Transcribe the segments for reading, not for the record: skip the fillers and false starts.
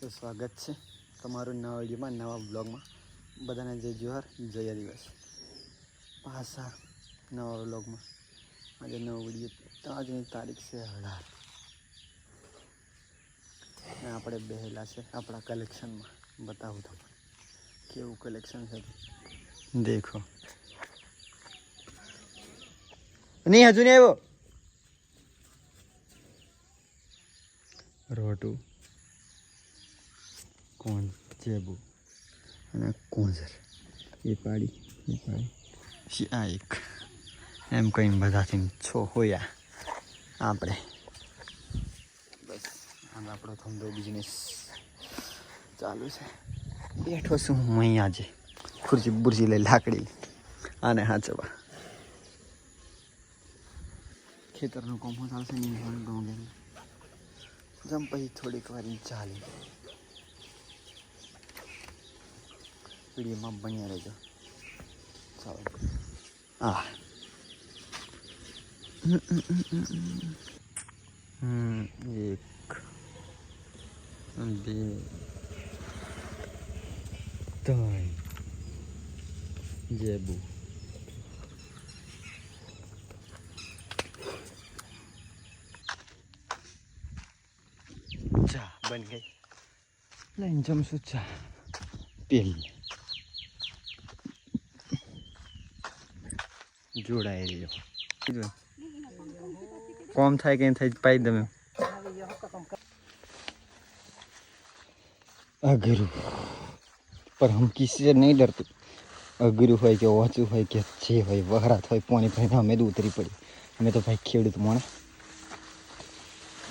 તો સ્વાગત છે તમારું નવા વિડીયોમાં, નવા બ્લોગમાં. બધાને જય જોહાર, જય આદિવાસ. પાછા નવા બ્લોગમાં આજે નવો વિડીયો. તો આજની તારીખ છે 18 ને આપણે બેહેલા છે આપણા કલેક્શનમાં. બતાવું તમને કેવું કલેક્શન છે. દેખો નહીં, હજુ નહીં આવ્યો. રોટું, કોણ જેબુ અને કોંઝર, એ પાડી આ એક એમ કહીને બધાથી છો હોયા આપણે. બસ આમ આપણો ધંધો બિઝનેસ ચાલુ છે. બેઠો છું હું અહીં આજે ખુરશી બુરશી લઈ લાકડી આને હાચવા. ખેતરનું કામ ચાલશે નહીં ગમે જમ પછી થોડીક વાર ચાલી વિડીયોમાં બન્યા રહેજો. ચાલો આ એક બે ત્રણ જેબુ ચા બન ગઈ. લઈને જમશું ચા પેલી જોડાઈ રહ્યો. કોમ થાય કે થાય પાઈ દમે અઘરું, पर हम किसी से नहीं डरते. अगरू હોય કે ઓછું હોય કે જે હોય, વહરાત હોય, પાણી ભરીને અમે તો ઉતરી પડી. અમે તો ભાઈ ખેડૂત માણે,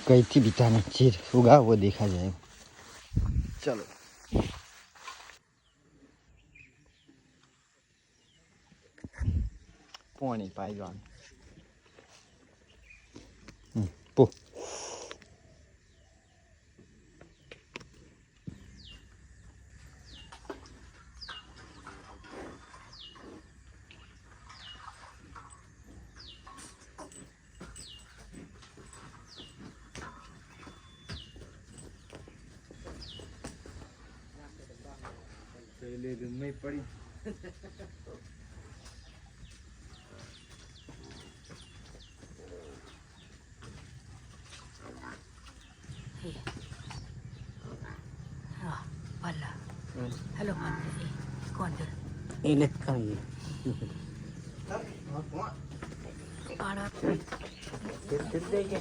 કઈથી બીતા નહીં. જે ઉગા वो देखा जाए. चलो પાણી પાઈ જવાનું. પો पहले दिन में पड़ी. हेलो कौन है? इन्हें कहीं पाड़ा देंगे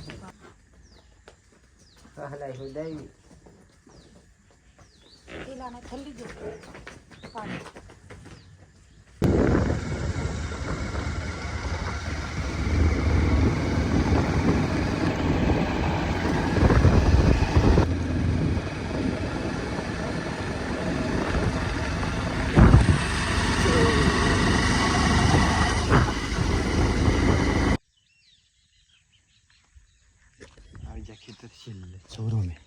हलाई हो जाएगी. लाना थल्ली जो पानी खेतर चोरों में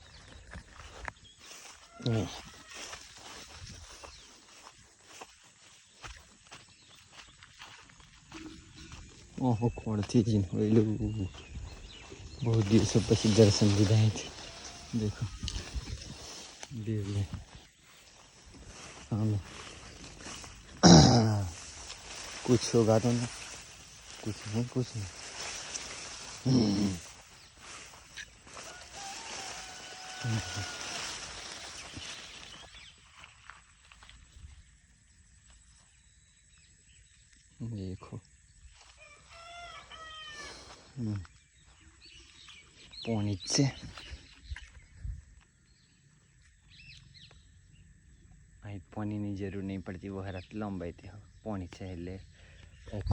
ओहो खोड़ती जी बहुत दिवसों પછી दर्शन दीदा है. देखो देवले सामने कुछ होगा तो ना, कुछ नहीं, कुछ नहीं. देखो पानी से पानी की जरूर नहीं पड़ती. वो हरा लंबाई थी पानी से ले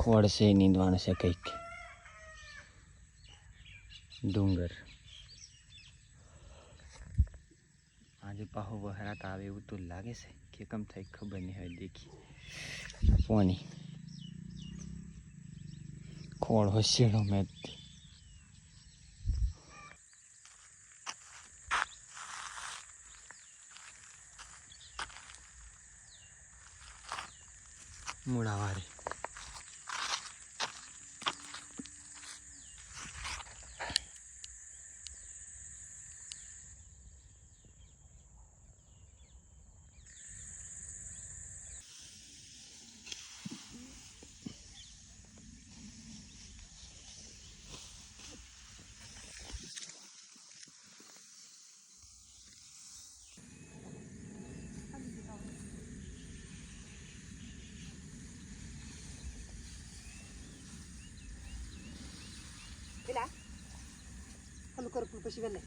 खोड़ से नींदवान से कई डूंगर आज पाहो वहरात आवे એવું તો લાગે છે કે કમ થાય ખબર નહીં. હવે દેખી પાણી खोड़ होशियारों में मुड़ावारी કરું પણ પછી વહેલે